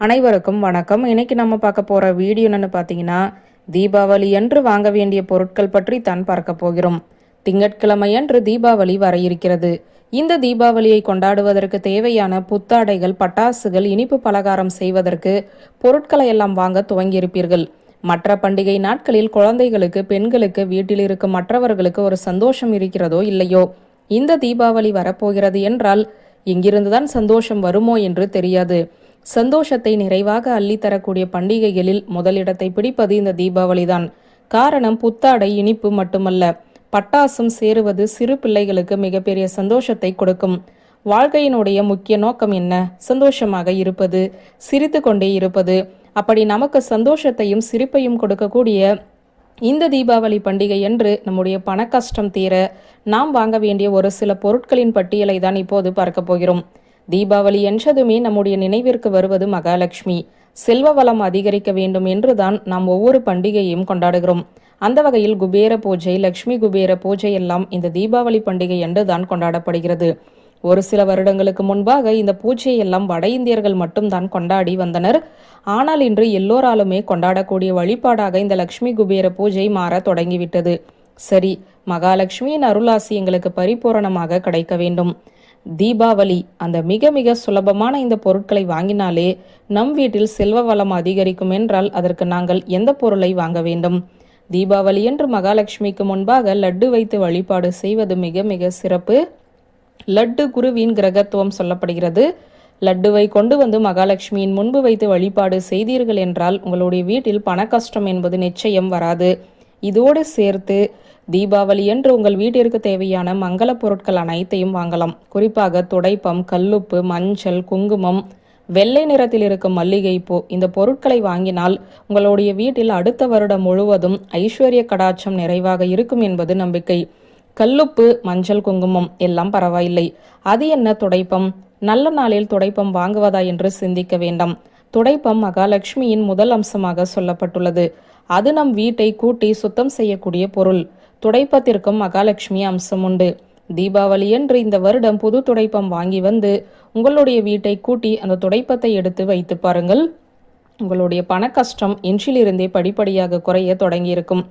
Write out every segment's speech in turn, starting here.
அனைவருக்கும் வணக்கம். இன்னைக்கு நம்ம பார்க்க போற வீடியோ என்னன்னு பார்த்தீங்கன்னா, தீபாவளி அன்று வாங்க வேண்டிய பொருட்கள் பற்றி தான் பார்க்க போகிறோம். திங்கட்கிழமை அன்று தீபாவளி வர இருக்கிறது. இந்த தீபாவளியை கொண்டாடுவதற்கு தேவையான புத்தாடைகள், பட்டாசுகள், இனிப்பு பலகாரம் செய்வதற்கு பொருட்களை எல்லாம் வாங்க துவங்கியிருப்பீர்கள். மற்ற பண்டிகை நாட்களில் குழந்தைகளுக்கு, பெண்களுக்கு, வீட்டில் இருக்கும் மற்றவர்களுக்கு ஒரு சந்தோஷம் இருக்கிறதோ இல்லையோ, இந்த தீபாவளி வரப்போகிறது என்றால் எங்கிருந்துதான் சந்தோஷம் வருமோ என்று தெரியாது. சந்தோஷத்தை நிறைவாக அள்ளித்தரக்கூடிய பண்டிகைகளில் முதலிடத்தை பிடிப்பது இந்த தீபாவளி தான். காரணம், புத்தாடை, இனிப்பு மட்டுமல்ல, பட்டாசும் சேருவது சிறு பிள்ளைகளுக்கு மிகப்பெரிய சந்தோஷத்தை கொடுக்கும். வாழ்க்கையினுடைய முக்கிய நோக்கம் என்ன? சந்தோஷமாக இருப்பது, சிரித்து கொண்டே இருப்பது. அப்படி நமக்கு சந்தோஷத்தையும் சிரிப்பையும் கொடுக்கக்கூடிய இந்த தீபாவளி பண்டிகை என்று நம்முடைய பண கஷ்டம் தீர நாம் வாங்க வேண்டிய ஒரு சில பொருட்களின் பட்டியலை தான் இப்போது பார்க்க போகிறோம். தீபாவளி என்றதுமே நம்முடைய நினைவிற்கு வருவது மகாலட்சுமி. செல்வ வளம் அதிகரிக்க வேண்டும் என்றுதான் நாம் ஒவ்வொரு பண்டிகையும் கொண்டாடுகிறோம். அந்த வகையில் குபேர பூஜை, லட்சுமி குபேர பூஜை எல்லாம் இந்த தீபாவளி பண்டிகை என்றுதான் கொண்டாடப்படுகிறது. ஒரு சில வருடங்களுக்கு முன்பாக இந்த பூஜையை எல்லாம் வட இந்தியர்கள் மட்டும்தான் கொண்டாடி வந்தனர். ஆனால் இன்று எல்லோராலுமே கொண்டாடக்கூடிய வழிபாடாக இந்த லட்சுமி குபேர பூஜை மாற தொடங்கிவிட்டது. சரி, மகாலட்சுமியின் அருளாசி எங்களுக்கு பரிபூரணமாக கிடைக்க வேண்டும். தீபாவளி அந்த மிக மிக சுலபமான இந்த பொருட்களை வாங்கினாலே நம் வீட்டில் செல்வ வளம் அதிகரிக்கும் என்றால் அதற்கு நாங்கள் எந்த பொருளை வாங்க வேண்டும்? தீபாவளி என்று மகாலட்சுமிக்கு முன்பாக லட்டு வைத்து வழிபாடு செய்வது மிக மிக சிறப்பு. லட்டு குருவின் கிரகத்துவம் சொல்லப்படுகிறது. லட்டுவை கொண்டு வந்து மகாலட்சுமியின் முன்பு வைத்து வழிபாடு செய்தீர்கள் என்றால் உங்களுடைய வீட்டில் பண கஷ்டம் என்பது நிச்சயம் வராது. இதோடு சேர்த்து தீபாவளி என்று உங்கள் வீட்டிற்கு தேவையான மங்கள பொருட்கள் அனைத்தையும் வாங்கலாம். குறிப்பாக துடைப்பம், கல்லுப்பு, மஞ்சள், குங்குமம், வெள்ளை நிறத்தில் இருக்கும் மல்லிகைப்பூ, இந்த பொருட்களை வாங்கினால் உங்களுடைய வீட்டில் அடுத்த வருடம் முழுவதும் ஐஸ்வர்ய கடாட்சம் நிறைவாக இருக்கும் என்பது நம்பிக்கை. கல்லுப்பு, மஞ்சள், குங்குமம் எல்லாம் பரவாயில்லை. அது என்ன துடைப்பம்? நல்ல நாளில் துடைப்பம் வாங்குவதா என்று சிந்திக்க வேண்டாம். துடைப்பம் மகாலட்சுமியின் முதல் அம்சமாக சொல்லப்பட்டுள்ளது. அது நம் வீட்டை கூட்டி சுத்தம் செய்யக்கூடிய பொருள். துடைப்பத்திற்கும் மகாலட்சுமி அம்சம் உண்டு. தீபாவளி என்று இந்த வருடம் புது துடைப்பம் வாங்கி வந்து உங்களுடைய வீட்டை கூட்டி அந்த துடைப்பத்தை எடுத்து வைத்து பாருங்கள். உங்களுடைய பண கஷ்டம் இன்றிலிருந்தே படிப்படியாக குறைய தொடங்கியிருக்கும்.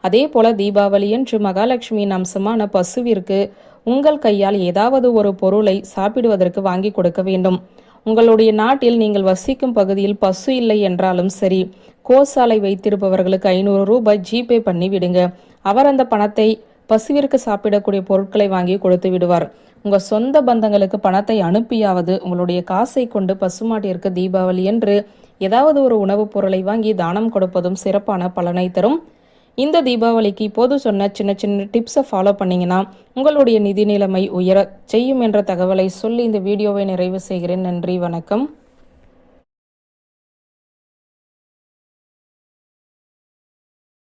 அதே போல தீபாவளி என்று மகாலட்சுமியின் அம்சமான பசுவிற்கு உங்கள் கையால் ஏதாவது ஒரு பொருளை சாப்பிடுவதற்கு வாங்கி கொடுக்க வேண்டும். உங்களுடைய நாட்டில் நீங்கள் வசிக்கும் பகுதியில் பசு இல்லை என்றாலும் சரி, கோசாலை வைத்திருப்பவர்களுக்கு 500 ரூபாய் ஜிபே பண்ணி விடுங்க. அவர் அந்த பணத்தை பசுவிற்கு சாப்பிடக்கூடிய பொருட்களை வாங்கி கொடுத்து விடுவார். உங்க சொந்த பந்தங்களுக்கு பணத்தை அனுப்பியாவது உங்களுடைய காசை கொண்டு பசுமாட்டிற்கு தீபாவளி என்று ஏதாவது ஒரு உணவுப் பொருளை வாங்கி தானம் கொடுப்பதும் சிறப்பான பலனை தரும். இந்த தீபாவளிக்கு இப்போது சொன்ன சின்ன சின்ன டிப்ஸை ஃபாலோ பண்ணிங்கன்னா உங்களுடைய நிதி நிலைமை உயர செய்யும் என்ற தகவலை சொல்லி இந்த வீடியோவை நிறைவு செய்கிறேன். நன்றி, வணக்கம்.